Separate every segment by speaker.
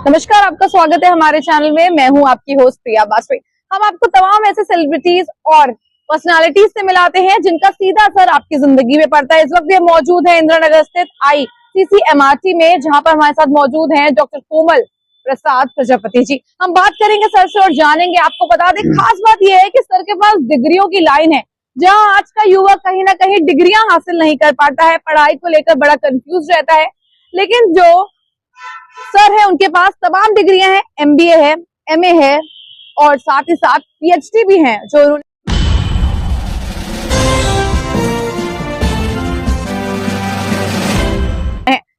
Speaker 1: नमस्कार, आपका स्वागत है हमारे चैनल में। मैं हूं आपकी होस्ट प्रिया बासुई। हम आपको तमाम ऐसे सेलिब्रिटीज और पर्सनालिटीज से मिलाते हैं जिनका सीधा असर आपकी जिंदगी में पड़ता है। इस वक्त ये मौजूद है इंदिरा नगर स्थित ICCMRT में, जहां पर हमारे साथ मौजूद हैं डॉक्टर कोमल प्रसाद प्रजापति जी। हम बात करेंगे सर से और जानेंगे। आपको बता दें, खास बात यह है कि सर के पास डिग्रियों की लाइन है। जहाँ आज का युवा कहीं ना कहीं डिग्रियां हासिल नहीं कर पाता है, पढ़ाई को लेकर बड़ा कंफ्यूज रहता है, लेकिन जो सर है उनके पास तमाम डिग्रियां हैं। MBA है, MA है और साथ ही साथ PhD भी हैं जो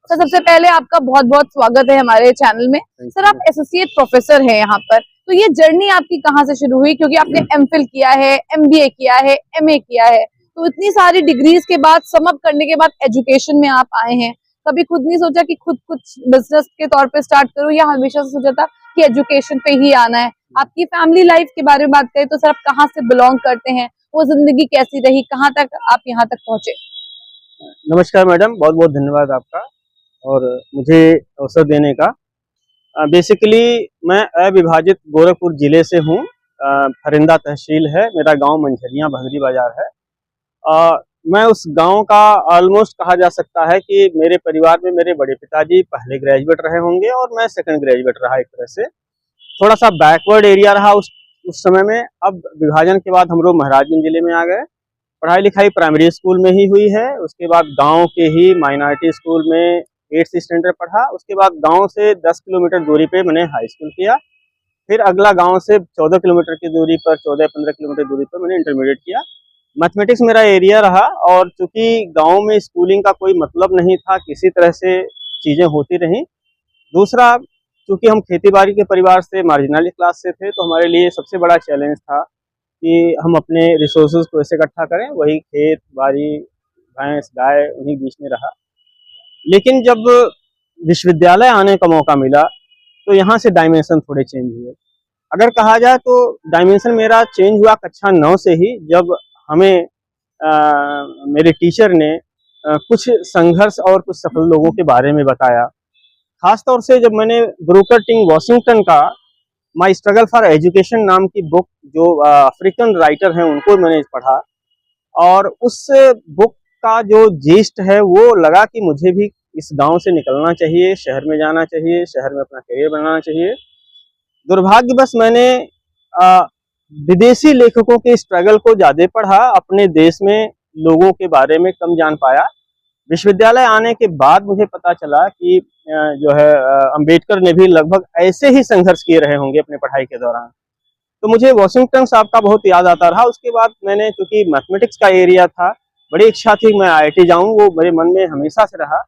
Speaker 1: सर, सबसे पहले आपका बहुत बहुत स्वागत है हमारे चैनल में। सर, आप एसोसिएट प्रोफेसर हैं यहाँ पर, तो ये जर्नी आपकी कहाँ से शुरू हुई? क्योंकि आपने MPhil किया है, MBA किया है, MA किया है, तो इतनी सारी डिग्रीज के बाद, सम अप करने के बाद एजुकेशन में आप आए हैं। कभी खुद नहीं सोचा कि खुद कुछ बिजनेस के तौर पे स्टार्ट करूं, या हमेशा से सोचा था कि एजुकेशन पे ही आना है? आपकी फैमिली लाइफ के बारे में बात करें तो सर, आप कहाँ से बिलोंग करते हैं, वो जिंदगी कैसी रही, कहाँ तक आप यहाँ तक पहुंचे?
Speaker 2: नमस्कार मैडम, बहुत बहुत धन्यवाद आपका और मुझे अवसर देने का। बेसिकली मैं अविभाजित गोरखपुर जिले से हूँ। फरिंदा तहसील है मेरा गांव, मंझरिया भगरी बाजार है। मैं उस गांव का ऑलमोस्ट कहा जा सकता है कि मेरे परिवार में मेरे बड़े पिताजी पहले ग्रेजुएट रहे होंगे और मैं सेकंड ग्रेजुएट रहा। एक तरह से थोड़ा सा बैकवर्ड एरिया रहा उस समय में। अब विभाजन के बाद हम लोग महाराजगंज जिले में आ गए। पढ़ाई लिखाई प्राइमरी स्कूल में ही हुई है। उसके बाद गांव के ही माइनॉरिटी स्कूल में 8th स्टैंडर्ड पढ़ा। उसके बाद गांव से 10 किलोमीटर दूरी पे मैंने हाई स्कूल किया। फिर अगला गांव से 14 किलोमीटर की दूरी पर, 14-15 किलोमीटर दूरी पर मैंने इंटरमीडिएट किया। मैथमेटिक्स मेरा एरिया रहा और चूंकि गांव में स्कूलिंग का कोई मतलब नहीं था, किसी तरह से चीज़ें होती रहीं। दूसरा, चूंकि हम खेती बाड़ी के परिवार से, मार्जिनल क्लास से थे, तो हमारे लिए सबसे बड़ा चैलेंज था कि हम अपने रिसोर्सेज को ऐसे इकट्ठा करें। वही खेत बाड़ी, भैंस गाय, उन्हीं बीच में रहा। लेकिन जब विश्वविद्यालय आने का मौका मिला तो यहाँ से डायमेंशन थोड़े चेंज हुए। अगर कहा जाए तो डायमेंशन मेरा चेंज हुआ कक्षा 9 से ही, जब हमें मेरे टीचर ने कुछ संघर्ष और कुछ सफल लोगों के बारे में बताया। खास तौर से जब मैंने ब्रूकर टी वॉशिंगटन का माई स्ट्रगल फॉर एजुकेशन नाम की बुक, जो अफ्रीकन राइटर हैं, उनको मैंने पढ़ा और उस बुक का जो जीस्ट है वो लगा कि मुझे भी इस गांव से निकलना चाहिए, शहर में जाना चाहिए, शहर में अपना करियर बनाना चाहिए। दुर्भाग्यवश मैंने विदेशी लेखकों के स्ट्रगल को ज़्यादा पढ़ा, अपने देश में लोगों के बारे में कम जान पाया। विश्वविद्यालय आने के बाद मुझे पता चला कि जो है अंबेडकर ने भी लगभग ऐसे ही संघर्ष किए रहे होंगे अपने पढ़ाई के दौरान। तो मुझे वॉशिंगटन साहब का बहुत याद आता रहा। उसके बाद मैंने, चूंकि मैथमेटिक्स का एरिया था, बड़ी इच्छा थी मैं IIT जाऊं, वो मेरे मन में हमेशा से रहा।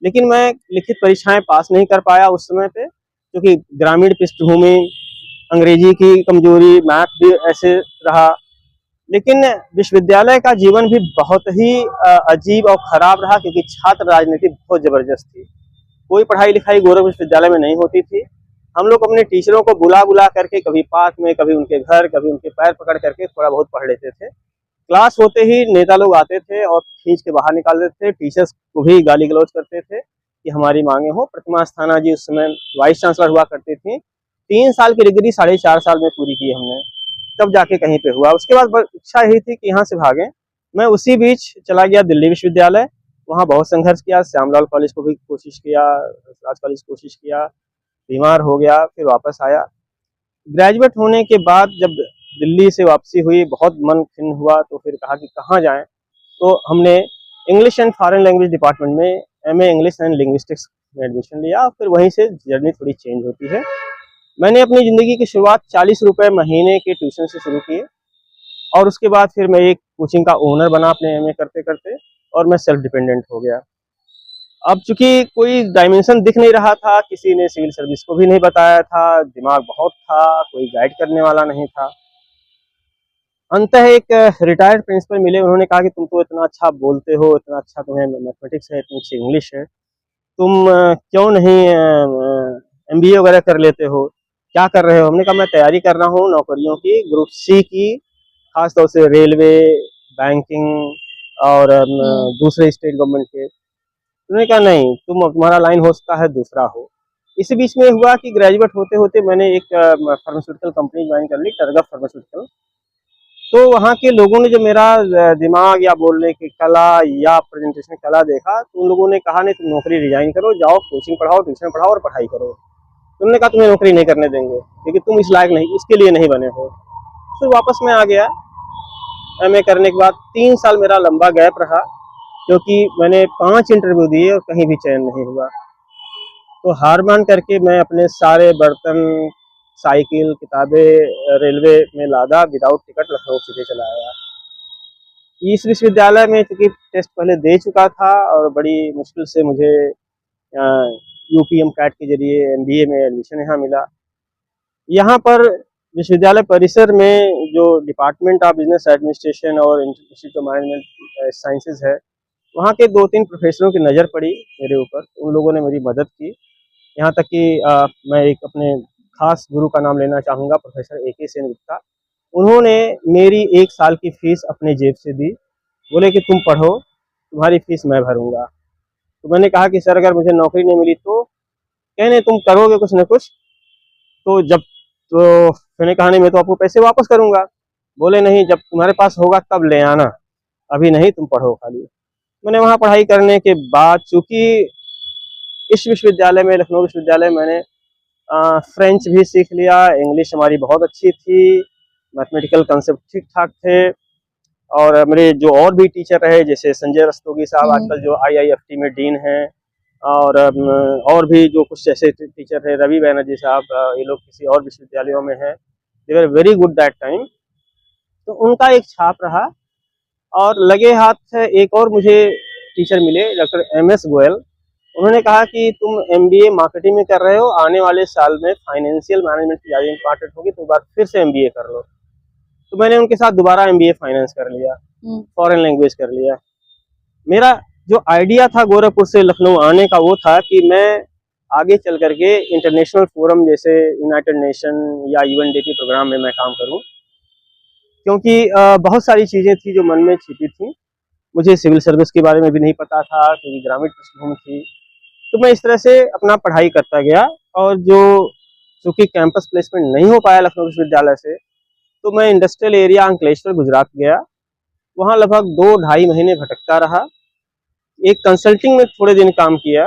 Speaker 2: लेकिन मैं लिखित परीक्षाएं पास नहीं कर पाया उस समय पे, क्योंकि ग्रामीण पृष्ठभूमि, अंग्रेजी की कमजोरी, मैथ भी ऐसे रहा। लेकिन विश्वविद्यालय का जीवन भी बहुत ही अजीब और खराब रहा, क्योंकि छात्र राजनीति बहुत जबरदस्त थी। कोई पढ़ाई लिखाई गोरखपुर विश्वविद्यालय में नहीं होती थी। हम लोग अपने टीचरों को बुला बुला करके, कभी पार्क में, कभी उनके घर, कभी उनके पैर पकड़ करके थोड़ा बहुत पढ़ लेते थे। क्लास होते ही नेता लोग आते थे और खींच के बाहर निकाल देते थे। टीचर्स को भी गाली गलौज करते थे कि हमारी मांगे हो। प्रतिमा अस्थाना जी उस समय वाइस चांसलर हुआ करती थी। 3 साल की डिग्री 4.5 साल में पूरी की हमने, तब जाके कहीं पे हुआ। उसके बाद इच्छा यही थी कि यहाँ से भागें। मैं उसी बीच चला गया दिल्ली विश्वविद्यालय। वहाँ बहुत संघर्ष किया, श्यामलाल कॉलेज को भी कोशिश किया, राज कॉलेज कोशिश किया, बीमार हो गया, फिर वापस आया। ग्रेजुएट होने के बाद जब दिल्ली से वापसी हुई, बहुत मन खिन्न हुआ, तो फिर कहा कि कहाँ जाएं। तो हमने English and foreign language department में MA इंग्लिश एंड लिंग्विस्टिक्स में एडमिशन लिया। फिर वहीं से जर्नी थोड़ी चेंज होती है। मैंने अपनी ज़िंदगी की शुरुआत 40 रुपये महीने के ट्यूशन से शुरू किए और उसके बाद फिर मैं एक कोचिंग का ओनर बना अपने MA करते करते, और मैं सेल्फ डिपेंडेंट हो गया। अब चूंकि कोई डायमेंशन दिख नहीं रहा था, किसी ने सिविल सर्विस को भी नहीं बताया था, दिमाग बहुत था, कोई गाइड करने वाला नहीं था। अंततः एक रिटायर्ड प्रिंसिपल मिले, उन्होंने कहा कि तुम तो इतना अच्छा बोलते हो, इतना अच्छा तुम्हें मैथमेटिक्स है, इतनी अच्छी इंग्लिश है, तुम क्यों नहीं MBA वगैरह कर लेते हो, क्या कर रहे हो? हमने कहा मैं तैयारी कर रहा हूँ नौकरियों की, ग्रुप C की, खासतौर से रेलवे, बैंकिंग और दूसरे स्टेट गवर्नमेंट के। उन्होंने कहा नहीं, तुम्हारा लाइन हो सकता है दूसरा हो। इसी बीच में हुआ कि ग्रेजुएट होते होते मैंने एक फार्मास्यूटिकल कंपनी ज्वाइन कर ली, टर्गफ फार्मास्यूटिकल। तो वहाँ के लोगों ने जो मेरा दिमाग या बोलने की कला या प्रेजेंटेशन कला देखा, तो उन लोगों ने कहा नहीं तुम नौकरी रिजाइन करो, जाओ कोचिंग पढ़ाओ, ट्यूशन पढ़ाओ और पढ़ाई करो। तुमने कहा तुम्हें नौकरी नहीं करने देंगे क्योंकि तुम इस लायक नहीं, इसके लिए नहीं बने हो। फिर वापस मैं आ गया। एमए करने के बाद 3 साल मेरा लंबा गैप रहा, क्योंकि मैंने 5 इंटरव्यू दिए और कहीं भी चयन नहीं हुआ। तो हार मान करके मैं अपने सारे बर्तन, साइकिल, किताबें रेलवे में लादा, विदाउट टिकट लखनऊ सीधे चला आया। इस विश्वविद्यालय में चूँकि टेस्ट पहले दे चुका था और बड़ी मुश्किल से मुझे यूपीएम कैट के जरिए एमबीए में एडमिशन यहाँ मिला। यहाँ पर विश्वविद्यालय परिसर में जो डिपार्टमेंट ऑफ बिजनेस एडमिनिस्ट्रेशन और इंस्टीट्यूट ऑफ मैनेजमेंट साइंसेज है, वहाँ के 2-3 प्रोफेसरों की नज़र पड़ी मेरे ऊपर। उन लोगों ने मेरी मदद की। यहाँ तक कि मैं एक अपने खास गुरु का नाम लेना चाहूँगा, प्रोफेसर AK सेन गुप्ता। उन्होंने मेरी 1 साल की फ़ीस अपने जेब से दी। बोले कि तुम पढ़ो, तुम्हारी फ़ीस मैं भरूँगा। तो मैंने कहा कि सर अगर मुझे नौकरी नहीं मिली तो? कहे नहीं तुम करोगे कुछ न कुछ। तो मैंने कहा नहीं मैं तो आपको पैसे वापस करूँगा। बोले नहीं, जब तुम्हारे पास होगा तब ले आना, अभी नहीं, तुम पढ़ो खाली। मैंने वहाँ पढ़ाई करने के बाद चूँकि इस विश्वविद्यालय में, लखनऊ विश्वविद्यालय, मैंने फ्रेंच भी सीख लिया, इंग्लिश हमारी बहुत अच्छी थी, मैथमेटिकल कंसेप्ट ठीक-ठाक थे। और मेरे जो और भी टीचर रहे जैसे संजय रस्तोगी साहब आजकल जो IIFT में डीन हैं, और भी जो कुछ ऐसे टीचर थे, रवि बैनर्जी साहब, ये लोग किसी और विश्वविद्यालयों में हैं, they were very good that time. तो उनका एक छाप रहा। और लगे हाथ एक और मुझे टीचर मिले, डॉक्टर MS गोयल। उन्होंने कहा कि तुम MBA मार्केटिंग में कर रहे हो, आने वाले साल में फाइनेंशियल मैनेजमेंट की ज़्यादा इम्पॉर्टेंट होगी, तो एक बार फिर से MBA कर लो। तो मैंने उनके साथ दोबारा MBA फाइनेंस कर लिया, फॉरेन लैंग्वेज कर लिया। मेरा जो आइडिया था गोरखपुर से लखनऊ आने का वो था कि मैं आगे चल करके इंटरनेशनल फोरम जैसे यूनाइटेड नेशन या UNDP प्रोग्राम में मैं काम करूं, क्योंकि बहुत सारी चीज़ें थी जो मन में छिपी थी। मुझे सिविल सर्विस के बारे में भी नहीं पता था क्योंकि ग्रामीण पृष्ठभूमि थी। तो मैं इस तरह से अपना पढ़ाई करता गया। और जो चूँकि कैंपस प्लेसमेंट नहीं हो पाया लखनऊ विश्वविद्यालय से, तो मैं इंडस्ट्रियल एरिया अंकलेश्वर गुजरात गया। वहाँ लगभग 2-2.5 महीने भटकता रहा। एक कंसल्टिंग में थोड़े दिन काम किया,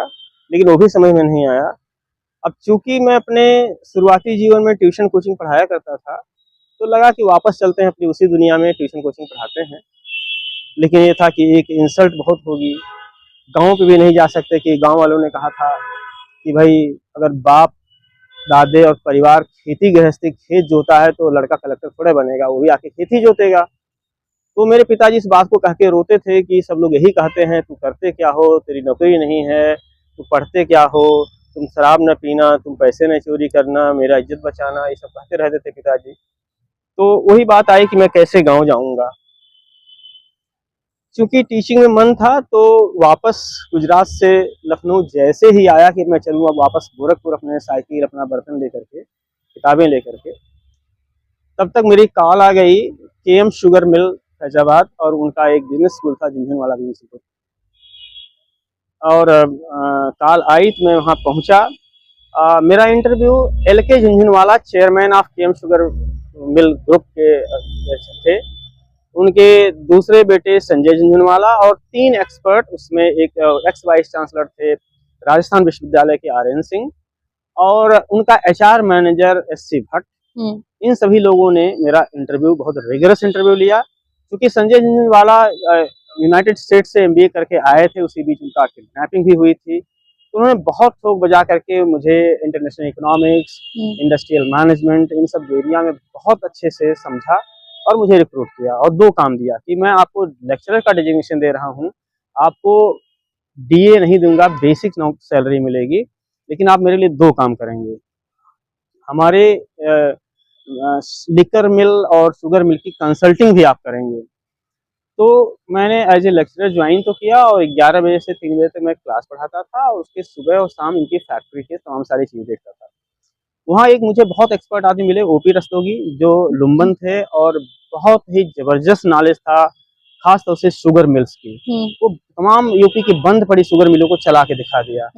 Speaker 2: लेकिन वो भी समझ में नहीं आया। अब चूँकि मैं अपने शुरुआती जीवन में ट्यूशन कोचिंग पढ़ाया करता था, तो लगा कि वापस चलते हैं अपनी उसी दुनिया में, ट्यूशन कोचिंग पढ़ाते हैं। लेकिन ये था कि एक इंसल्ट बहुत होगी, गाँव पे भी नहीं जा सकते कि गाँव वालों ने कहा था कि भाई अगर बाप दादे और परिवार खेती गृहस्थी खेत जोता है तो लड़का कलेक्टर थोड़े बनेगा, वो भी आके खेती जोतेगा। तो मेरे पिताजी इस बात को कह के रोते थे कि सब लोग यही कहते हैं, तू करते क्या हो, तेरी नौकरी नहीं है, तू पढ़ते क्या हो, तुम शराब न पीना, तुम पैसे न चोरी करना, मेरा इज्जत बचाना, ये सब कहते रहते थे पिताजी। तो वही बात आई कि मैं कैसे गाँव जाऊँगा। चूँकि टीचिंग में मन था, तो वापस गुजरात से लखनऊ जैसे ही आया कि मैं चलूँ अब वापस गोरखपुर अपने साइकिल, अपना बर्तन लेकर के, किताबें लेकर के, तब तक मेरी कॉल आ गई KM शुगर मिल फैजाबाद, और उनका एक बिजनेस स्कूल था, झुंझुनवाला बिजनेस स्कूल। और कॉल आई तो मैं वहाँ पहुँचा। मेरा interview LK Jhunjhunwala, chairman of KM sugar mill group के थे। उनके दूसरे बेटे संजय झुंझुनवाला और 3 एक्सपर्ट, उसमें एक एक्स वाइस चांसलर थे राजस्थान विश्वविद्यालय के RN सिंह, और उनका HR मैनेजर SC भट्ट। इन सभी लोगों ने मेरा इंटरव्यू, बहुत रिगरस इंटरव्यू लिया। क्योंकि संजय झुंझुनवाला यूनाइटेड स्टेट्स से MBA करके आए थे, उसी बीच उनका किडनैपिंग भी हुई थी। तो उन्होंने बहुत ठोक बजा करके मुझे इंटरनेशनल इकोनॉमिक्स, इंडस्ट्रियल मैनेजमेंट, इन सब एरिया में बहुत अच्छे से समझा और मुझे रिक्रूट किया, और 2 काम दिया कि मैं आपको लेक्चरर का डेजिग्नेशन दे रहा हूँ, आपको DA नहीं दूंगा, बेसिक सैलरी मिलेगी, लेकिन आप मेरे लिए 2 काम करेंगे। हमारे लिकर मिल और शुगर मिल की कंसल्टिंग भी आप करेंगे। तो मैंने एज ए लेक्चरर ज्वाइन तो किया, और 11 बजे से 3 बजे तक मैं क्लास पढ़ाता था, और उसके सुबह और शाम इनकी फैक्ट्री के तमाम सारी चीज़ें देखता था। वहाँ एक मुझे बहुत एक्सपर्ट आदमी मिले, OP रस्तोगी, जो लुम्बन थे, और बहुत ही ज़बरदस्त नॉलेज था, खास तौर से शुगर मिल्स की। वो तमाम यूपी की बंद पड़ी शुगर मिलों को चला के दिखा दिया।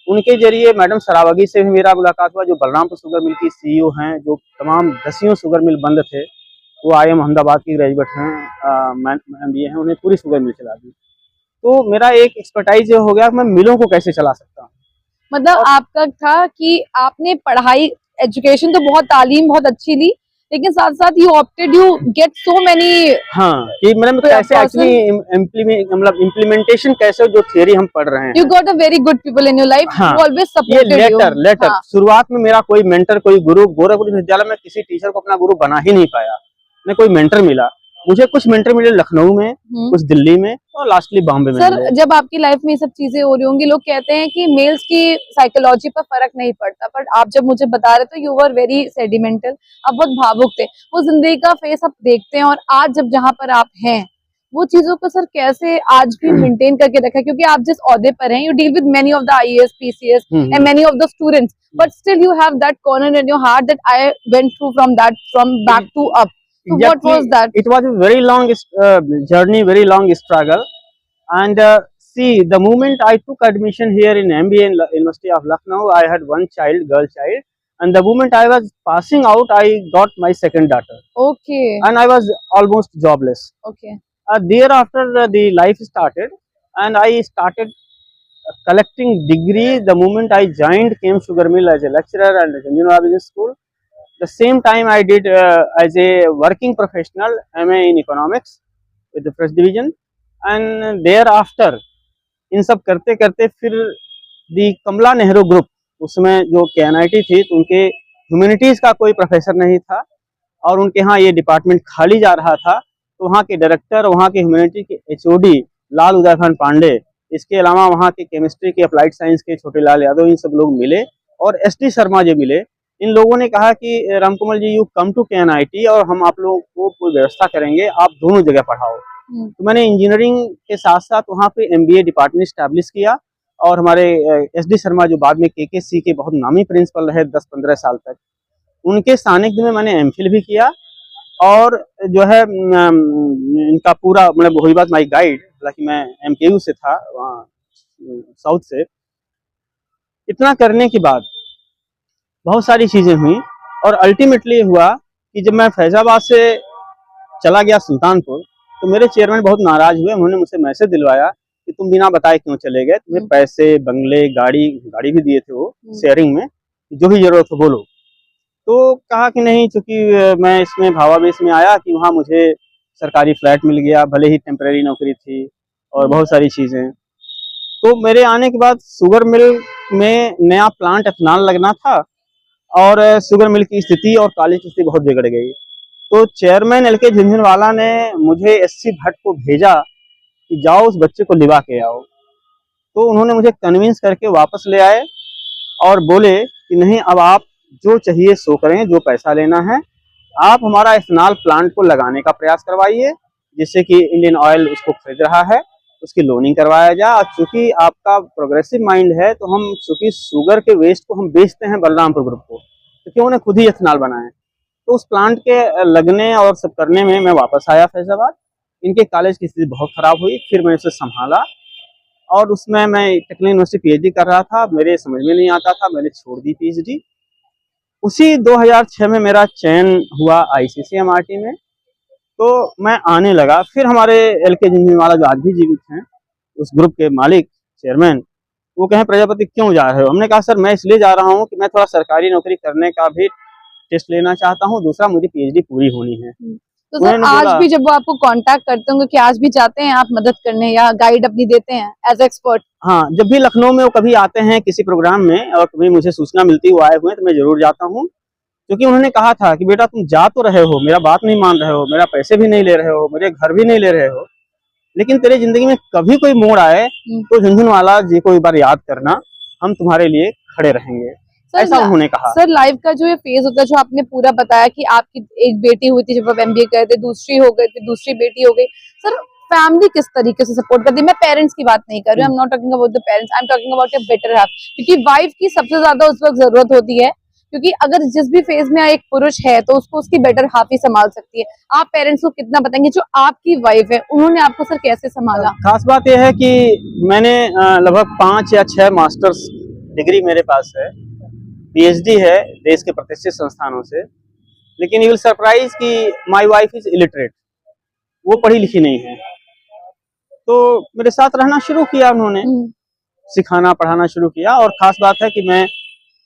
Speaker 2: उनके जरिए मैडम सरावगी से भी मेरा मुलाकात हुआ, जो बलरामपुर शुगर मिल की सीईओ हैं, जो तमाम 10 शुगर मिल बंद थे, वो IIM अहमदाबाद की ग्रेजुएट हैं, MBA हैं, उन्हें पूरी शुगर मिल चला दी। तो मेरा एक एक्सपर्टाइज हो गया, मैं मिलों को कैसे चला सकता हूँ।
Speaker 1: मतलब आपका था कि आपने पढ़ाई, एजुकेशन तो बहुत, तालीम बहुत अच्छी ली, लेकिन साथ साथ you opted, you get so many.
Speaker 2: हाँ, कि मतलब कैसे एक्चुअली मतलब इम्प्लीमेंटेशन कैसे, जो थियरी हम पढ़ रहे हैं।
Speaker 1: You got a very good people in your life,
Speaker 2: हाँ,
Speaker 1: ऑलवेज सपोर्टेड यू।
Speaker 2: लेटर शुरुआत में मेरा कोई मेंटर, कोई गुरु, गोरखपुर विश्वविद्यालय में किसी टीचर को अपना गुरु बना ही नहीं पाया, न कोई मेंटर मिला मुझे। कुछ मेंटर मिले लखनऊ में, कुछ दिल्ली में, और लास्टली बॉम्बे में।
Speaker 1: सर, जब आपकी लाइफ में ये सब चीजें हो रही होंगी, लोग कहते हैं कि मेल्स की साइकोलॉजी पर फर्क नहीं पड़ता, पर आप जब मुझे बता रहे तो यू वर वेरी सेडिमेंटल, आप बहुत भावुक थे, वो जिंदगी का फेस आप देखते हैं, और आज जब जहाँ पर आप हैं वो चीजों को सर कैसे आज भी मेंटेन करके रखा, क्योंकि आप जिस ओहदे पर हैं, you deal with many of the IAS, PCS and many of the students, but still you have that corner in your heart that I went through from back to up. So what was that?
Speaker 2: It was a very long journey, very long struggle. And see, the moment I took admission here in MBA in University of Lucknow, I had one child, girl child. And the moment I was passing out, I got my second daughter.
Speaker 1: Okay.
Speaker 2: And I was almost jobless.
Speaker 1: Okay.
Speaker 2: Thereafter, the life started, and I started collecting degree. The moment I joined KM Sugar Mill as a lecturer and Janjanwala Business School. The same time I did as a working professional MA in economics with the first division, and thereafter इन सब करते करते फिर दी कमला Nehru group, उसमें जो KNIT थी, तो उनके humanities का कोई प्रोफेसर नहीं था, और उनके यहाँ ये डिपार्टमेंट खाली जा रहा था, तो वहाँ के डायरेक्टर, वहाँ के ह्यूमैनिटी के HOD लाल उदय खान पांडे, इसके अलावा वहाँ के केमिस्ट्री के, अप्लाइड साइंस के छोटे लाल यादव, इन सब लोग मिले, और SD शर्मा जी मिले। इन लोगों ने कहा कि रामकुमार जी, यू कम टू KNIT और हम आप लोगों को कोई व्यवस्था करेंगे, आप दोनों जगह पढ़ाओ। तो मैंने इंजीनियरिंग के साथ साथ वहाँ पे MBA डिपार्टमेंट स्टैब्लिश किया, और हमारे SD शर्मा जो बाद में KKC के बहुत नामी प्रिंसिपल रहे 10-15 साल तक, उनके सानिध्य में मैंने MPhil भी किया, और जो है इनका पूरा मतलब वही बात माई गाइड, हालांकि मैं MKU से था वहाँ साउथ से। इतना करने के बाद बहुत सारी चीजें हुई, और अल्टीमेटली हुआ कि जब मैं फैजाबाद से चला गया सुल्तानपुर, तो मेरे चेयरमैन बहुत नाराज हुए। उन्होंने मुझसे मैसेज दिलवाया कि तुम बिना बताए क्यों चले गए, तुम्हें पैसे, बंगले, गाड़ी भी दिए थे वो शेयरिंग में, जो भी जरूरत हो बोलो। तो कहा कि नहीं, चूंकि मैं इसमें भावावेश में आया कि वहाँ मुझे सरकारी फ्लैट मिल गया, भले ही टेम्परेरी नौकरी थी और बहुत सारी चीजें। तो मेरे आने के बाद शुगर मिल में नया प्लांट एथेनॉल लगना था, और शुगर मिल की स्थिति और कॉलेज की स्थिति बहुत बिगड़ गई। तो चेयरमैन LK झुनझुनवाला ने मुझे SC भट्ट को भेजा कि जाओ उस बच्चे को लिवा के आओ। तो उन्होंने मुझे कन्विंस करके वापस ले आए, और बोले कि नहीं, अब आप जो चाहिए सो करें, जो पैसा लेना है, आप हमारा एथेनॉल प्लांट को लगाने का प्रयास करवाइए, जिससे कि इंडियन ऑयल उसको खरीद रहा है, उसकी लोनिंग करवाया जाए। और चूंकि आपका प्रोग्रेसिव माइंड है, तो हम चूंकि शुगर के वेस्ट को हम बेचते हैं बलरामपुर ग्रुप को, तो क्यों उन्हें खुद ही एथेनॉल बनाएं। तो उस प्लांट के लगने और सब करने में मैं वापस आया फैजाबाद। इनके कॉलेज की स्थिति बहुत खराब हुई, फिर मैंने उसे संभाला, और उसमें मैं टेक्निकल यूनिवर्सिटी PhD कर रहा था। मेरे समझ में नहीं आता था, मैंने छोड़ दी PhD। उसी 2006 में मेरा चयन हुआ ICC-MRT में, तो मैं आने लगा। फिर हमारे LK झुनझुनवाला जो आज भी जीवित हैं, उस ग्रुप के मालिक, चेयरमैन, वो कहें प्रजापति क्यों जा रहे हो। हमने कहा सर, मैं इसलिए जा रहा हूँ कि मैं थोड़ा सरकारी नौकरी करने का भी टेस्ट लेना चाहता हूँ, दूसरा मुझे PhD पूरी होनी है।
Speaker 1: तो सर, आज भी जब वो आपको कांटेक्ट करते होंगे कि आज भी जाते हैं आप मदद करने या गाइड अपनी देते हैं एज एक्सपर्ट?
Speaker 2: हाँ, जब भी लखनऊ में वो कभी आते हैं किसी प्रोग्राम में, और कभी मुझे सूचना मिलती वो आए हुए हैं, तो मैं जरूर जाता हूँ। क्योंकि उन्होंने कहा था कि बेटा तुम जा तो रहे हो, मेरा बात नहीं मान रहे हो, मेरा पैसे भी नहीं ले रहे हो, मेरे घर भी नहीं ले रहे हो, लेकिन तेरे जिंदगी में कभी कोई मोड़ आए तो झुनझुनवाला जी को एक बार याद करना, हम तुम्हारे लिए खड़े रहेंगे, ऐसा उन्होंने कहा।
Speaker 1: सर, लाइफ का जो ये फेज होता है, जो आपने पूरा बताया कि आपकी एक बेटी हुई थी जब आप MBA कर थे, दूसरी हो गई थी, दूसरी बेटी हो गई, सर फैमिली किस तरीके से सपोर्ट करती है? मैं पेरेंट्स की बात नहीं कर रही हूँ, I am not talking about the parents, I am talking about your better half, क्योंकि वाइफ की सबसे ज्यादा उस वक्त जरूरत होती है, क्योंकि अगर जिस भी फेज में एक पुरुष है तो उसको उसकी बेटर हाफ ही संभाल सकती है। आप पेरेंट्स को कितना बताएंगे, जो आपकी वाइफ है उन्होंने आपको सर कैसे संभाला?
Speaker 2: खास बात यह है कि मैंने लगभग 5 या 6 मास्टर्स डिग्री मेरे पास है, पीएचडी है देश के प्रतिष्ठित संस्थानों से, लेकिन यू विल सरप्राइज कि माय वाइफ इज इलिटरेट, वो पढ़ी लिखी नहीं है। तो मेरे साथ रहना शुरू किया उन्होंने, सिखाना पढ़ाना शुरू किया। और ख़ास बात है कि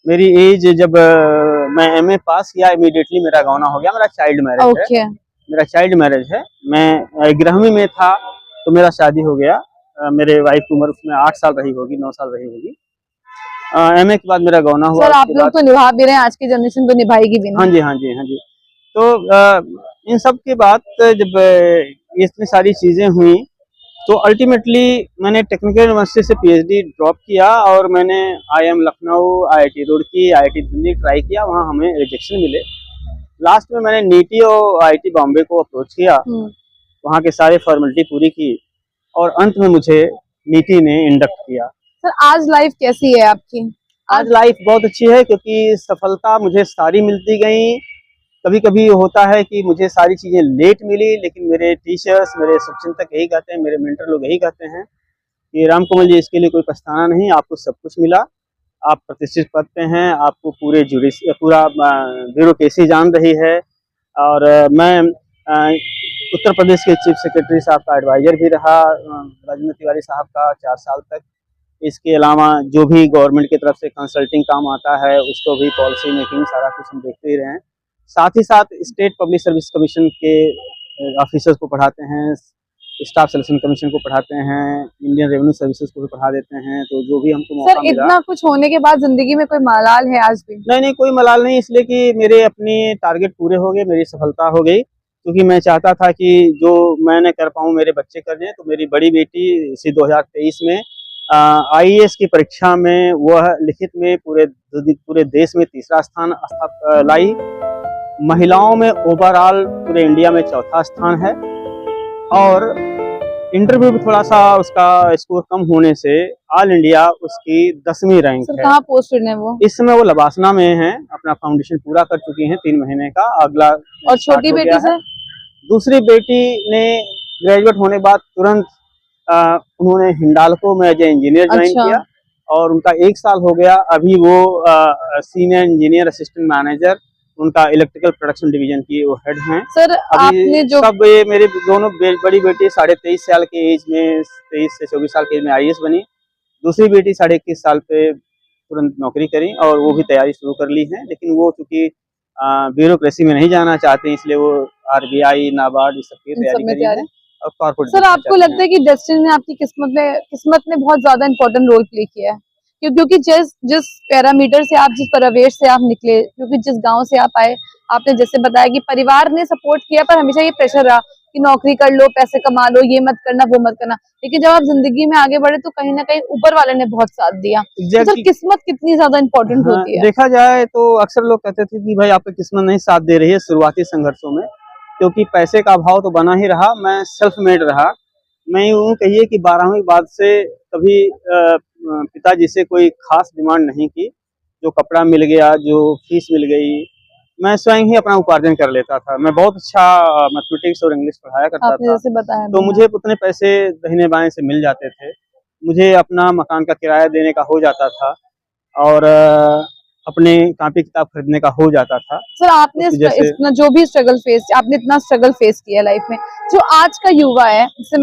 Speaker 2: मेरी एज जब मैं एमए पास किया, इमीडिएटली मेरा गौना हो गया। मेरा चाइल्ड मैरिज है, मेरा चाइल्ड मैरिज है। मैं 11वीं में था तो मेरा शादी हो गया। मेरे वाइफ की उम्र उसमें 8 साल रही होगी, 9 साल रही होगी। एमए के बाद मेरा गौना हुआ।
Speaker 1: सर आप लोग तो निभा भी रहे हैं, आज की जनरेशन तो निभाएगी भी नहीं।
Speaker 2: हाँ जी, हाँ जी, हाँ जी। तो इन सब के बाद जब इतनी सारी चीज़ें हुई तो अल्टीमेटली मैंने टेक्निकल यूनिवर्सिटी से पीएचडी ड्रॉप किया और मैंने IIM Lucknow, IIT Roorkee, IIT Delhi try किया, वहाँ हमें रिजेक्शन मिले। लास्ट में मैंने नीटी और आईआईटी बॉम्बे को अप्रोच किया, वहाँ के सारे फॉर्मेलिटी पूरी की और अंत में मुझे नीटी ने इंडक्ट किया।
Speaker 1: सर आज लाइफ कैसी है आपकी?
Speaker 2: आज लाइफ बहुत अच्छी है, क्योंकि सफलता मुझे सारी मिलती गई। कभी कभी होता है कि मुझे सारी चीज़ें लेट मिली, लेकिन मेरे टीचर्स, मेरे शुभचिंतक यही कहते हैं, मेरे मेंटर लोग यही कहते हैं कि रामकमल जी, इसके लिए कोई पछताना नहीं, आपको सब कुछ मिला, आप प्रतिष्ठित पद पे हैं, आपको पूरा ब्यूरोक्रेसी जान रही है। और मैं उत्तर प्रदेश के चीफ सेक्रेटरी साहब का एडवाइजर भी रहा, राजेंद्र तिवारी साहब का 4 साल तक। इसके अलावा जो भी गवर्नमेंट की तरफ से कंसल्टिंग काम आता है उसको भी, पॉलिसी मेकिंग, सारा कुछ हम देखते ही रहे हैं। साथ ही साथ स्टेट पब्लिक सर्विस कमीशन के ऑफिसर्स को पढ़ाते हैं, स्टाफ सिलेक्शन कमीशन को पढ़ाते हैं, इंडियन रेवेन्यू सर्विसेज को भी पढ़ा देते हैं। तो जो भी हमको मौका मिला।
Speaker 1: सर इतना कुछ होने के बाद जिंदगी में कोई मलाल है आज भी?
Speaker 2: नहीं, कोई मलाल नहीं, इसलिए कि मेरे अपने टारगेट पूरे हो गए, मेरी सफलता हो गई। क्योंकि मैं चाहता था कि जो मैं न कर पाऊँ मेरे बच्चे कर दें। तो मेरी बड़ी बेटी इसी 2023 में आईएएस की परीक्षा में वह लिखित में पूरे देश में 3रा स्थान लाई। महिलाओं में ओवरऑल पूरे इंडिया में 4था स्थान है। और इंटरव्यू भी थोड़ा सा उसका स्कोर कम होने से ऑल इंडिया उसकी 10वीं रैंक है।
Speaker 1: कहाँ पोस्टेड है वो? इस
Speaker 2: समय वो लबासना में है, अपना फाउंडेशन पूरा कर चुकी हैं 3 महीने का। अगला
Speaker 1: और छोटी बेटी सर?
Speaker 2: दूसरी बेटी ने ग्रेजुएट होने के बाद तुरंत उन्होंने हिंडाल्को में एज ए इंजीनियर ज्वाइन किया और उनका 1 साल हो गया। अभी वो सीनियर इंजीनियर असिस्टेंट मैनेजर, उनका इलेक्ट्रिकल प्रोडक्शन डिवीजन की वो हेड हैं।
Speaker 1: सर आपने जो
Speaker 2: सब ये मेरी दोनों बड़ी बेटी 23.5 साल के एज में, 23 से 24 साल के एज में आईएएस बनी। दूसरी बेटी 21.5 साल पे तुरंत नौकरी करी और वो भी तैयारी शुरू कर ली है। लेकिन वो चूंकि ब्यूरोक्रेसी में नहीं जाना चाहते, इसलिए वो आरबीआई, नाबार्ड इस सब की तैयारी करी है। और कॉर्पोरेट। सर
Speaker 1: आपको लगता है कि डेस्टिनी ने आपकी किस्मत ने बहुत ज्यादा इंपॉर्टेंट रोल प्ले किया है? क्योंकि जिस पैरामीटर से आप, जिस परिवेश से आप निकले, क्योंकि जिस गांव से आप आए, आपने जैसे बताया कि परिवार ने सपोर्ट किया पर हमेशा ये प्रेशर रहा कि नौकरी कर लो, पैसे कमा लो, ये मत करना, वो मत करना। लेकिन जब आप जिंदगी में आगे बढ़े तो कहीं ना कहीं ऊपर वाले ने बहुत साथ दिया। तो सर किस्मत कितनी ज्यादा इम्पोर्टेंट होती है?
Speaker 2: देखा जाए तो अक्सर लोग कहते थे कि भाई आपकी किस्मत नहीं साथ दे रही है शुरुआती संघर्षों में, क्योंकि पैसे का अभाव तो बना ही रहा। मैं सेल्फ मेड रहा। मैं यूँ कहिए कि 12वीं बाद से कभी पिताजी से कोई खास डिमांड नहीं की। जो कपड़ा मिल गया, जो फीस मिल गई, मैं स्वयं ही अपना उपार्जन कर लेता था। मैं बहुत अच्छा मैथमेटिक्स और इंग्लिश पढ़ाया करता था,
Speaker 1: जैसे बताया
Speaker 2: तो मुझे उतने पैसे दाहिने बाएं से मिल जाते थे। मुझे अपना मकान का किराया देने का हो जाता था और अपने कापी किताब खरीदने का हो जाता था।
Speaker 1: सर आपने इतना जो भी स्ट्रगल फेस, आपने इतना स्ट्रगल फेस किया लाइफ में, जो आज का युवा है, जिससे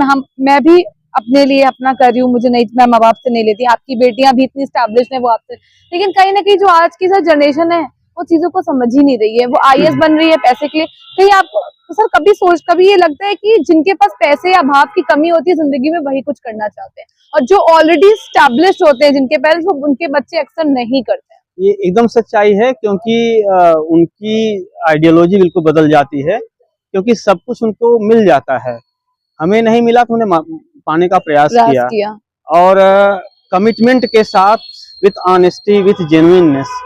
Speaker 1: मैं भी अपने लिए अपना कर रही हूँ, मुझे नहीं, मैं माँ बाप से नहीं लेती, आपकी बेटियां भी इतनी स्टैब्लिश है वो आपसे, लेकिन कहीं ना कहीं जो आज की सर जनरेशन है वो चीजों को समझ ही नहीं रही है। वो आईएएस बन रही है पैसे के लिए। कहीं आपको सर कभी ये लगता है कि जिनके पास पैसे या भाव की कमी होती है जिंदगी में, वही कुछ करना चाहते हैं, और जो ऑलरेडी स्टैब्लिश होते हैं, जिनके पेरेंट्स, वो उनके बच्चे अक्सर नहीं करते हैं।
Speaker 2: ये एकदम सच्चाई है, क्योंकि उनकी आइडियोलॉजी बिल्कुल बदल जाती है, क्योंकि सब कुछ उनको मिल जाता है। हमें नहीं मिला तो उन्हें पाने का प्रयास किया। और कमिटमेंट के साथ, विथ ऑनेस्टी, विथ जेन्युइननेस।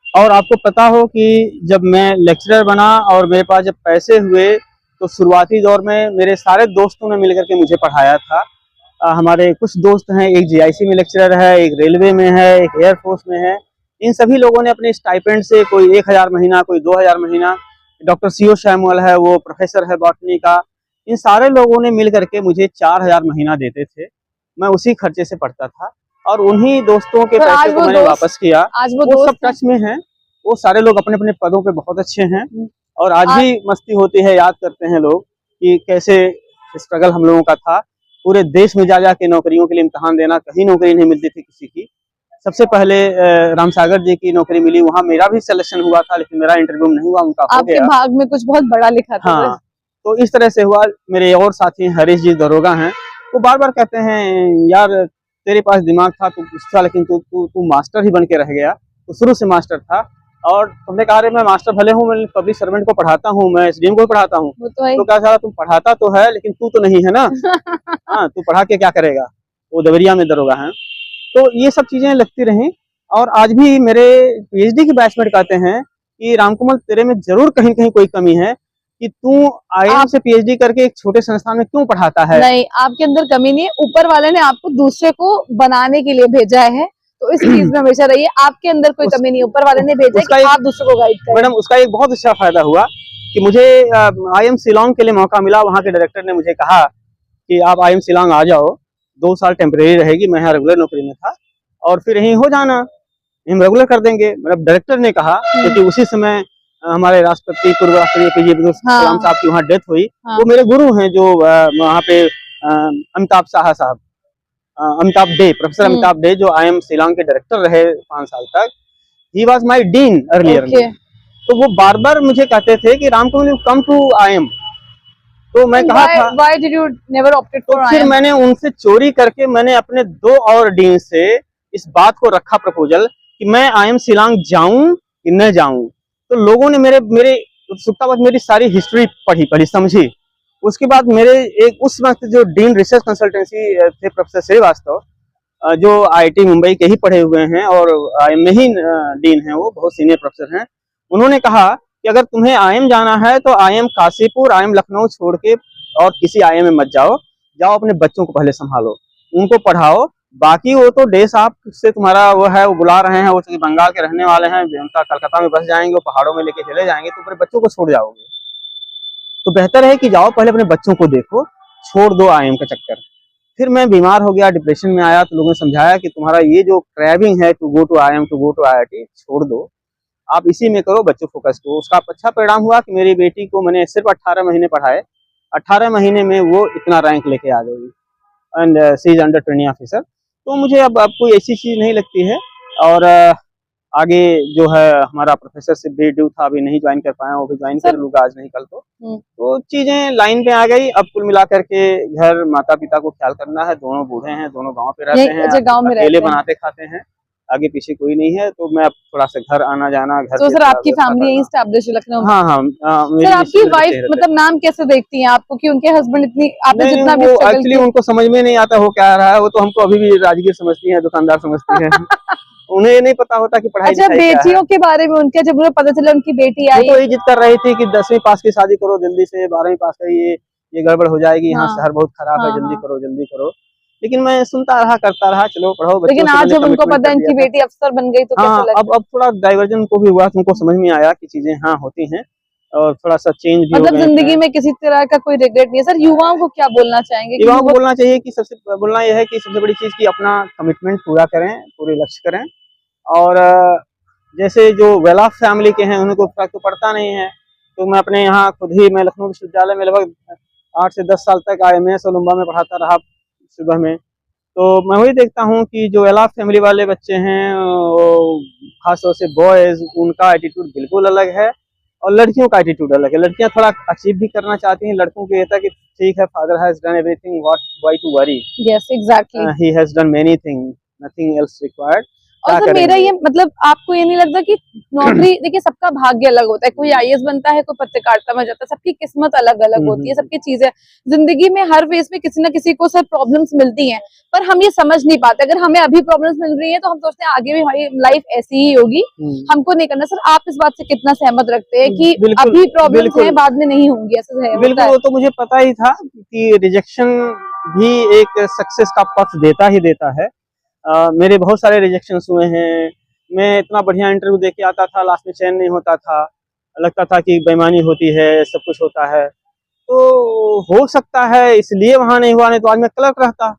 Speaker 2: और आपको पता हो कि जब मैं लेक्चरर बना और मेरे पास जब पैसे हुए, तो शुरुआती दौर में मेरे सारे दोस्तों ने मिलकर के मुझे पढ़ाया था। हमारे कुछ दोस्त हैं, एक जीआईसी में लेक्चरर है, एक रेलवे में है, एक एयरफोर्स में है। इन सभी लोगों ने अपने स्टाइपेंड से कोई 1000 महीना, कोई 2000 महीना, डॉक्टर सीओ शैमुअल है, वो प्रोफेसर है बॉटनी का, इन सारे लोगों ने मिल करके मुझे 4000 महीना देते थे। मैं उसी खर्चे से पढ़ता था और उन्हीं दोस्तों के
Speaker 1: फिर आज
Speaker 2: पैसे को
Speaker 1: वो
Speaker 2: मैंने
Speaker 1: दोस्त
Speaker 2: वापस किया।
Speaker 1: आज वो
Speaker 2: वो सब
Speaker 1: दोस्त
Speaker 2: टच में हैं, वो सारे लोग अपने अपने पदों पे बहुत अच्छे हैं और आज
Speaker 1: आज
Speaker 2: भी मस्ती होती है, याद करते हैं लोग कि कैसे स्ट्रगल हम लोगों का था। पूरे देश में जा के नौकरियों के लिए इम्तिहान देना, कहीं नौकरी नहीं मिलती थी किसी की। सबसे पहले रामसागर जी की नौकरी मिली, वहाँ मेरा भी सिलेक्शन हुआ था लेकिन मेरा इंटरव्यू नहीं हुआ, उनका हो
Speaker 1: आपके
Speaker 2: गया।
Speaker 1: भाग में कुछ बहुत बड़ा लिखा था
Speaker 2: हाँ,
Speaker 1: बस।
Speaker 2: तो इस तरह से हुआ। मेरे और साथी हरीश जी दरोगा हैं, वो बार बार कहते हैं यार तेरे पास दिमाग था तू कुछ था, लेकिन तू तू तू मास्टर ही बन के रह गया। तो शुरू से मास्टर था और तुमने कहा रे मैं मास्टर भले हूँ, मैं पब्लिक सर्वेंट को पढ़ाता हूँ, मैं एसडीएम को भी पढ़ाता हूँ।
Speaker 1: वो तो है
Speaker 2: तो क्या साला तुम पढ़ाता तो है लेकिन तू तो नहीं है ना। हाँ, तू पढ़ा के क्या करेगा। वो देवरिया में दरोगा है। तो ये सब चीजें लगती रहीं और आज भी मेरे पीएचडी के बैचमेट कहते हैं कि रामकुमार तेरे में जरूर कहीं कहीं कोई कमी है कि तू आईएएम से पीएचडी करके एक छोटे संस्थान में क्यों पढ़ाता है।
Speaker 1: नहीं, आपके अंदर कमी नहीं है, ऊपर वाले ने आपको दूसरे को बनाने के लिए भेजा है, तो इस चीज में हमेशा रहिए। आपके अंदर कोई कमी नहीं है, ऊपर वाले ने भेजा है कि आप दूसरों को गाइड करें।
Speaker 2: मैडम उसका एक बहुत अच्छा फायदा हुआ कि मुझे आईएम शिलांग के लिए मौका मिला। वहाँ के डायरेक्टर ने मुझे कहा कि आप आईएम शिलांग आ जाओ, 2 साल टेम्परेरी रहेगी, मैं यहाँ रेगुलर नौकरी में था, और फिर यहीं हो जाना, हम रेगुलर कर देंगे। मतलब डायरेक्टर ने कहा, क्योंकि उसी समय हमारे राष्ट्रपति पूर्व राष्ट्रपति एपीजे अब्दुल कलाम साहब की वहाँ डेथ हुई। वो मेरे गुरु हैं जो वहाँ पे अमिताभ शाह साहब, अमिताभ डे, प्रोफेसर अमिताभ डे जो आईएम शिलांग के डायरेक्टर रहे 5 साल तक, he was my dean earlier. तो वो बार बार मुझे कहते थे कि Ramkumar you come to IIM. तो मैं कहा था
Speaker 1: why did you never opted for
Speaker 2: तो फिर मैंने उनसे चोरी करके मैंने अपने 2 और डीन से इस बात को रखा प्रपोजल कि मैं आईएम शिलांग जाऊं कि न जाऊं। तो लोगों ने मेरे मेरे उत्सुकता बाद मेरी सारी हिस्ट्री पढ़ी समझी। उसके बाद मेरे एक उस वक्त जो डीन रिसर्च कंसल्टेंसी थे प्रोफेसर श्रीवास्तव, जो आईआईटी मुंबई के ही पढ़े हुए हैं और आईएम में ही डीन हैं, वो बहुत सीनियर प्रोफेसर हैं। उन्होंने कहा कि अगर तुम्हें आईएम जाना है तो आईएम काशीपुर, आईएम लखनऊ छोड़ के और किसी आईएम में मत जाओ, जाओ अपने बच्चों को पहले संभालो, उनको पढ़ाओ, बाकी वो तो देश आपसे तुम्हारा वो है, वो बुला रहे हैं, वो बंगाल के रहने वाले हैं, उनका कलकत्ता में बस जाएंगे, वो पहाड़ों में लेके चले जाएंगे, तो अपने बच्चों को छोड़ जाओगे। तो बेहतर है कि जाओ पहले अपने बच्चों को देखो, छोड़ दो आईएम का चक्कर। फिर मैं बीमार हो गया, डिप्रेशन में आया, तो लोगों ने समझाया कि तुम्हारा ये जो क्रैविंग है to go to IIM, to go to IIT, छोड़ दो, आप इसी में करो, बच्चों फोकस करो। उसका अच्छा परिणाम हुआ कि मेरी बेटी को मैंने सिर्फ 18 महीने पढ़ाए, 18 महीने में वो इतना रैंक लेके आ गई and she is under training officer. तो मुझे अब कोई ऐसी चीज नहीं लगती है। और आगे जो है हमारा प्रोफेसर से भी ड्यू था, अभी नहीं ज्वाइन कर पाया, वो भी ज्वाइन कर लूंगा आज नहीं कल तो चीजें लाइन पे आ गई। अब कुल मिलाकर के घर माता पिता को ख्याल करना है, दोनों बूढ़े हैं, दोनों गांव पे रहते हैं, अकेले बनाते खाते हैं, आगे पीछे कोई नहीं है। तो मैं अब थोड़ा सा घर आना जाना, घर
Speaker 1: तो सर आपकी फैमिली यहीं एस्टैब्लिश है लखनऊ में?
Speaker 2: हाँ,
Speaker 1: सर आपकी वाइफ मतलब नाम कैसे देखती हैं आपको कि उनके हस्बैंड इतनी आपने जितना भी स्ट्रगल
Speaker 2: एक्चुअली उनको समझ में नहीं आता हो क्या रहा है, वो तो हमको अभी भी राजगीर समझती है, दुकानदार समझती है। उन्हें ये नहीं पता होता कि पढ़ाई
Speaker 1: अच्छा, बेटियों के बारे में उनके जब उन्हें पता चला उनकी बेटी आई,
Speaker 2: तो ये जिद कर रही थी कि 10वीं पास की शादी करो जल्दी से, 12वीं पास करिए, ये गड़बड़ हो जाएगी, यहाँ शहर बहुत खराब है, जल्दी करो जल्दी करो। लेकिन मैं सुनता रहा, करता रहा, चलो पढ़ो।
Speaker 1: लेकिन आज जब उनको पता है इनकी बेटी अफसर बन गई तो कैसा लगा?
Speaker 2: अब थोड़ा डाइवर्जन को भी हुआ, तुमको समझ में आया कि चीजें हाँ होती हैं और थोड़ा सा चेंज भी
Speaker 1: मतलब जिंदगी में किसी तरह का कोई रिग्रेट नहीं है। सर युवाओं को क्या बोलना चाहेंगे?
Speaker 2: युवाओं को बोलना चाहिए कि सबसे बोलना यह है कि सबसे बड़ी चीज की अपना कमिटमेंट पूरा करें, पूरे लक्ष्य करें। और जैसे जो वेल ऑफ फैमिली के हैं उनको फर्क तो पड़ता नहीं है। तो मैं अपने यहाँ खुद ही, मैं लखनऊ विश्वविद्यालय में लगभग 8 से 10 साल तक IMS ओलंबा में पढ़ाता रहा सुबह में। तो मैं वही देखता हूँ कि जो वेल ऑफ फैमिली वाले बच्चे हैं, खासतौर से बॉयज, उनका एटीट्यूड बिल्कुल अलग है और लड़कियों का एटीट्यूड अलग है। लड़कियां थोड़ा अचीव भी करना चाहती हैं, लड़कों को ये था कि ठीक है, father has done everything, why to worry,
Speaker 1: yes exactly,
Speaker 2: he has done many thing, nothing else required.
Speaker 1: और सर मेरा ये मतलब आपको ये नहीं लगता कि नौकरी देखिए सबका भाग्य अलग होता है, कोई आईएएस बनता है, कोई पत्रकारिता में जाता है, सबकी किस्मत अलग अलग होती है, सबकी चीजें जिंदगी में हर फेज में किसी ना किसी को सर प्रॉब्लम्स मिलती हैं, पर हम ये समझ नहीं पाते। अगर हमें अभी प्रॉब्लम्स मिल रही है तो हम सोचते हैं आगे भी हमारी लाइफ ऐसी ही होगी, हमको नहीं करना। सर आप इस बात से कितना सहमत रखते हैं कि अभी प्रॉब्लम्स हैं, बाद में नहीं होंगी? ऐसा है?
Speaker 2: बिल्कुल, वो तो मुझे पता ही था कि रिजेक्शन भी एक सक्सेस का पथ देता ही देता है। मेरे बहुत सारे रिजेक्शंस हुए हैं। मैं इतना बढ़िया इंटरव्यू दे के आता था, लास्ट में चैन नहीं होता था, लगता था कि बेईमानी होती है, सब कुछ होता है। तो हो सकता है इसलिए वहाँ नहीं हुआ, नहीं तो आज मैं क्लर्क रहता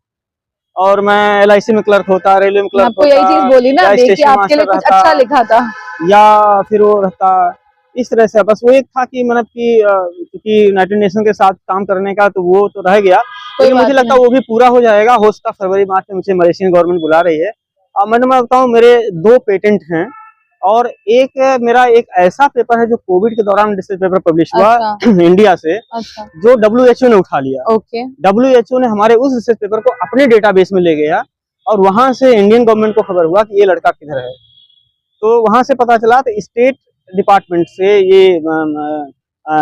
Speaker 2: और मैं LIC में क्लर्क होता, रेलवे में
Speaker 1: मैं
Speaker 2: क्लर्क
Speaker 1: आपको यही
Speaker 2: होता,
Speaker 1: चीज बोली ना,
Speaker 2: या
Speaker 1: देखिए
Speaker 2: स्टेशन
Speaker 1: आपके लिए
Speaker 2: मास्टर
Speaker 1: कुछ
Speaker 2: रहता,
Speaker 1: अच्छा लिखा था।
Speaker 2: या फिर वो रहता। इस तरह से बस वो एक था कि मतलब कि क्योंकि यूनाइटेड नेशन के साथ काम करने का तो वो तो रह गया,
Speaker 1: कोई
Speaker 2: लेकिन मुझे
Speaker 1: बात
Speaker 2: लगता
Speaker 1: नहीं।
Speaker 2: है वो भी पूरा हो जाएगा। हो सकता फरवरी मार्च में मुझे मलेशियन गवर्नमेंट बुला रही है। मैं बताऊँ, मेरे 2 पेटेंट हैं, और एक मेरा एक ऐसा पेपर है जो कोविड के दौरान रिसर्च पेपर पब्लिश हुआ
Speaker 1: अच्छा
Speaker 2: इंडिया से,
Speaker 1: अच्छा।
Speaker 2: जो WHO ने उठा लिया।
Speaker 1: ओके।
Speaker 2: WHO ने हमारे उस रिसर्च पेपर को अपने डेटाबेस में ले गया, और वहां से इंडियन गवर्नमेंट को खबर हुआ कि ये लड़का किधर है। तो वहां से पता चला, तो स्टेट डिपार्टमेंट से ये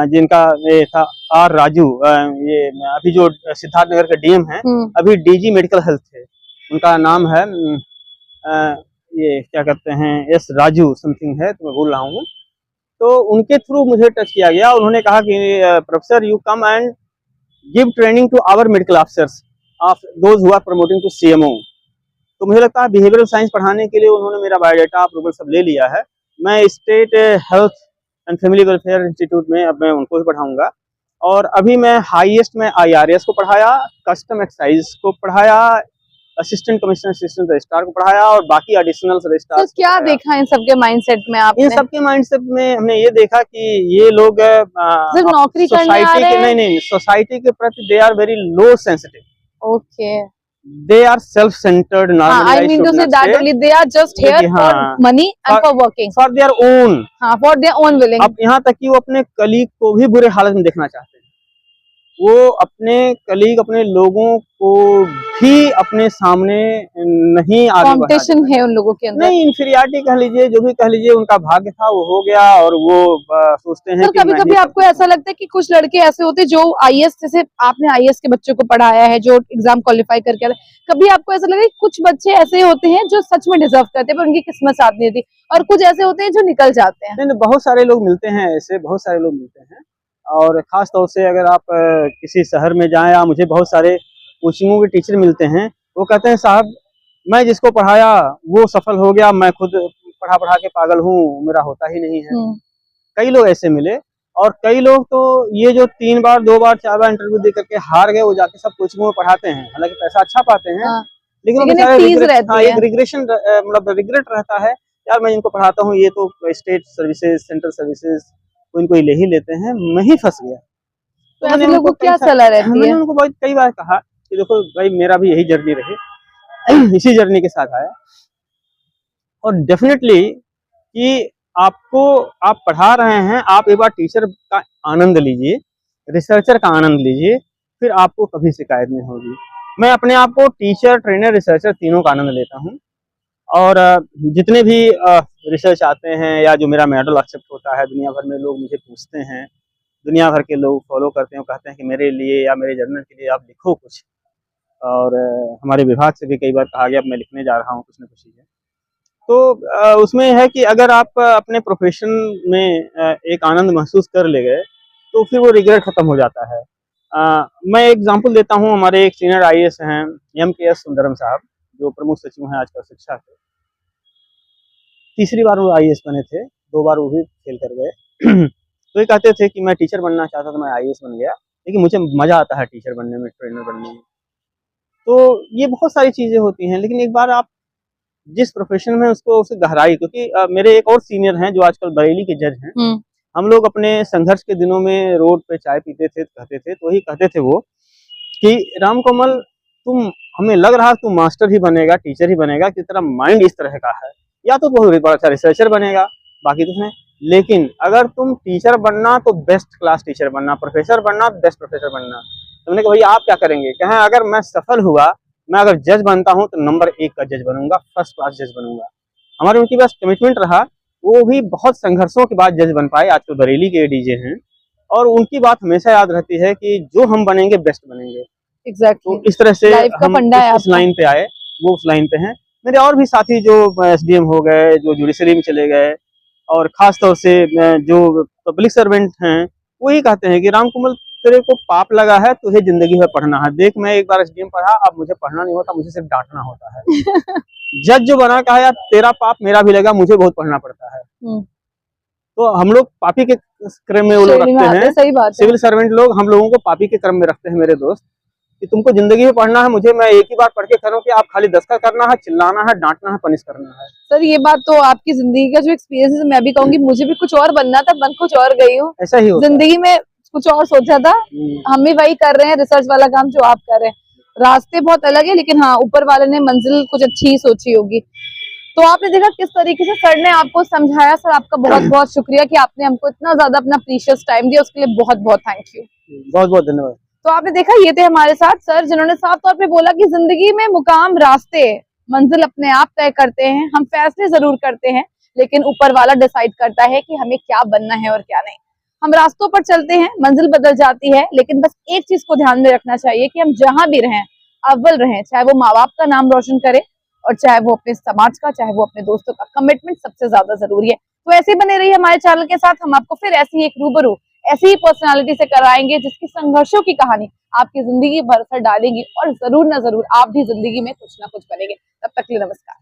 Speaker 2: जिनका ये था R राजू, ये अभी जो सिद्धार्थनगर के DM हैं, अभी DG मेडिकल हेल्थ थे, उनका नाम है ये क्या कहते हैं, S राजू समथिंग है, तो मैं भूल रहा हूँ। तो उनके थ्रू मुझे टच किया गया, उन्होंने कहा कि professor you come and give training to our medical officers of those who are promoting to CMO। तो मुझे लगता है बिहेवियरल साइंस पढ़ाने के लिए उन्होंने मेरा बायोडाटा अप्रूवल सब ले लिया है। मैं state health and family welfare institute में अब मैं उनको ही पढ़ाऊंगा। और अभी मैं हाईएस्ट में IRS को पढ़ाया, कस्टम एक्साइज को पढ़ाया, असिस्टेंट कमिश्नर असिस्टेंट रजिस्ट्रार को पढ़ाया, और बाकी एडिशनल रजिस्ट्रार।
Speaker 1: तो क्या देखा इन सबके माइंडसेट में आपने?
Speaker 2: इन सबके माइंडसेट में हमने ये देखा कि ये लोग
Speaker 1: सिर्फ नौकरी करने आ
Speaker 2: सोसाइटी
Speaker 1: रहे
Speaker 2: के
Speaker 1: हैं?
Speaker 2: नहीं, सोसाइटी के प्रति they are very low sensitive.
Speaker 1: Okay.
Speaker 2: They are self-centered normally.
Speaker 1: I mean to say that only they are just here for money and for working.
Speaker 2: For their own.
Speaker 1: हाँ, for their own willing.
Speaker 2: अब यहाँ तक कि वो अपने colleague को भी बुरे हालत में देखना चाहते हैं। वो अपने कलीग, अपने लोगों को भी अपने सामने नहीं आगे बढ़ा
Speaker 1: कंपटीशन है उन लोगों के अंदर।
Speaker 2: नहीं, इंफीरियरिटी कह लीजिए, जो भी कह लीजिए, उनका भाग्य था वो हो गया, और वो सोचते हैं कि
Speaker 1: कभी-कभी आपको ऐसा लगता है कि कुछ लड़के ऐसे होते हैं जो IAS, जैसे आपने IAS के बच्चों को पढ़ाया है जो एग्जाम क्वालिफाई करके आए, कभी आपको ऐसा लगा कि कुछ बच्चे ऐसे होते हैं जो सच में डिजर्व करते हैं पर उनकी किस्मत साथ नहीं देती, और कुछ ऐसे होते हैं जो निकल जाते हैं?
Speaker 2: नहीं, बहुत सारे लोग मिलते हैं, ऐसे बहुत सारे लोग मिलते हैं। और खास तौर से अगर आप किसी शहर में जाएं, या मुझे बहुत सारे कोचिंगों के टीचर मिलते हैं, वो कहते हैं साहब मैं जिसको पढ़ाया वो सफल हो गया, मैं खुद पढ़ा पढ़ा के पागल हूँ, मेरा होता ही नहीं है। कई लोग ऐसे मिले, और कई लोग तो ये जो 3 बार 2 बार 4 बार इंटरव्यू दे करके हार गए, वो जाके सब कोचिंगों में पढ़ाते हैं, हालांकि पैसा अच्छा पाते हैं।
Speaker 1: हाँ।
Speaker 2: लेकिन एक रिग्रेशन, मतलब रिग्रेट रहता है, यार मैं इनको पढ़ाता हूँ, ये तो स्टेट सर्विसेज, सेंट्रल सर्विसेज कोई कोई ले ही लेते हैं, मैं ही फंस गया।
Speaker 1: तो मैंने उनको क्या सलाह रहती है?
Speaker 2: मैंने उनको बहुत कई बार कहा कि देखो भाई, मेरा भी यही जर्नी रही, इसी जर्नी के साथ आया, और डेफिनेटली कि आपको, आप पढ़ा रहे हैं, आप एक बार टीचर का आनंद लीजिए, रिसर्चर का आनंद लीजिए, फिर आपको कभी शिकायत नहीं होगी। मैं अपने आप को टीचर, ट्रेनर, रिसर्चर तीनों का आनंद लेता हूँ, और जितने भी रिसर्च आते हैं या जो मेरा मेडल एक्सेप्ट होता है, दुनिया भर में लोग मुझे पूछते हैं, दुनिया भर के लोग फॉलो करते हैं, कहते हैं कि मेरे लिए या मेरे जर्नल के लिए आप लिखो कुछ। और हमारे विभाग से भी कई बार कहा गया, अब मैं लिखने जा रहा हूँ कुछ न कुछ चीज़ें। तो उसमें है कि अगर आप अपने प्रोफेशन में एक आनंद महसूस कर ले गए, तो फिर वो रिग्रेट खत्म हो जाता है। मैं एग्जांपल देता हूँ, हमारे एक सीनियर IAS हैं MKS सुंदरम साहब, जो प्रमुख सचिव हैं आजकल शिक्षा के। तीसरी बार वो IAS बने थे, 2 बार वो भी फेल कर गए। तो ये कहते थे कि मैं टीचर बनना चाहता था, मैं IAS बन गया, लेकिन मुझे मजा आता है टीचर बनने में, ट्रेनर बनने में। तो ये बहुत सारी चीजें होती हैं, लेकिन एक बार आप जिस प्रोफेशन में उसको उसे गहराई, क्योंकि मेरे एक और सीनियर हैं जो आजकल बरेली के जज हैं, हम लोग अपने संघर्ष के दिनों में रोड पे चाय पीते थे, कहते थे, तो वही कहते थे वो कि राम कमल, तुम, हमें लग रहा तू मास्टर ही बनेगा, टीचर ही बनेगा, कि तेरा माइंड इस तरह का है, या तो बहुत बड़ा अच्छा रिसर्चर बनेगा, बाकी कुछ नहीं, लेकिन अगर तुम टीचर बनना तो बेस्ट क्लास टीचर बनना, प्रोफेसर बनना तो बेस्ट प्रोफेसर बनना। तुमने कहा भैया आप क्या करेंगे? कहें अगर मैं सफल हुआ, मैं अगर जज बनता हूँ तो नंबर 1 का जज बनूंगा, फर्स्ट क्लास जज बनूंगा। हमारे उनकी पास कमिटमेंट रहा, वो भी बहुत संघर्षों के बाद जज बन पाए, आजकल बरेली के DJ हैं, और उनकी बात हमेशा याद रहती है कि जो हम बनेंगे बेस्ट बनेंगे।
Speaker 1: Exactly.
Speaker 2: तो इस तरह से हम इस लाइन पे आए, वो उस लाइन पे हैं। मेरे और भी साथी जो SDM हो गए, जो जुडिशरी में चले गए, और खास तौर से जो पब्लिक सर्वेंट हैं, वही कहते हैं कि रामकुमल तेरे को पाप लगा है, तुझे जिंदगी में पढ़ना है। देख मैं एक बार SDM पढ़ा, अब मुझे पढ़ना नहीं होता, मुझे सिर्फ डांटना होता है। जज जो बना कहा यार तेरा पाप मेरा भी लगा, मुझे बहुत पढ़ना पड़ता है। तो हम लोग पापी के क्रम में वो लोग रखते हैं,
Speaker 1: सही बात है।
Speaker 2: सिविल सर्वेंट लोग हम लोगों को पापी के क्रम में रखते हैं मेरे दोस्त। कि तुमको जिंदगी में पढ़ना है, मुझे मैं एक ही बार पढ़ के करूँ कि आप खाली दस्तखत करना है, चिल्लाना है, डांटना है, पनिश करना है।
Speaker 1: सर ये बात तो आपकी जिंदगी का जो एक्सपीरियंस है, मैं भी कहूंगी मुझे भी कुछ और बनना था, बन कुछ और गई हूँ।
Speaker 2: ऐसा ही होता है।
Speaker 1: जिंदगी में कुछ और सोचा था, हम भी वही कर रहे हैं, रिसर्च वाला काम जो आप कर रहे हैं। रास्ते बहुत अलग है, लेकिन हाँ ऊपर वाले ने मंजिल कुछ अच्छी ही सोची होगी। तो आपने देखा किस तरीके से सर ने आपको समझाया। सर आपका बहुत बहुत शुक्रिया कि आपने हमको इतना ज्यादा अपना प्रीशियस टाइम दिया, उसके लिए बहुत बहुत थैंक यू।
Speaker 2: बहुत बहुत धन्यवाद।
Speaker 1: तो आपने देखा ये थे हमारे साथ सर, जिन्होंने साफ तौर पे बोला कि जिंदगी में मुकाम रास्ते, मंजिल अपने आप तय करते हैं, हम फैसले जरूर करते हैं, लेकिन ऊपर वाला डिसाइड करता है कि हमें क्या बनना है और क्या नहीं। हम रास्तों पर चलते हैं, मंजिल बदल जाती है, लेकिन बस एक चीज को ध्यान में रखना चाहिए कि हम जहां भी रहें अव्वल रहें, चाहे वो माँ बाप का नाम रोशन करे और चाहे वो अपने समाज का, चाहे वो अपने दोस्तों का। कमिटमेंट सबसे ज्यादा जरूरी है। तो ऐसे ही बने रहिए हमारे चैनल के साथ, हम आपको फिर ऐसी एक रूबरू ऐसी ही पर्सनालिटी से कराएंगे जिसकी संघर्षों की कहानी आपकी जिंदगी भर असर डालेगी, और जरूर ना जरूर आप भी जिंदगी में कुछ ना कुछ बनेंगे। तब तक के लिए नमस्कार।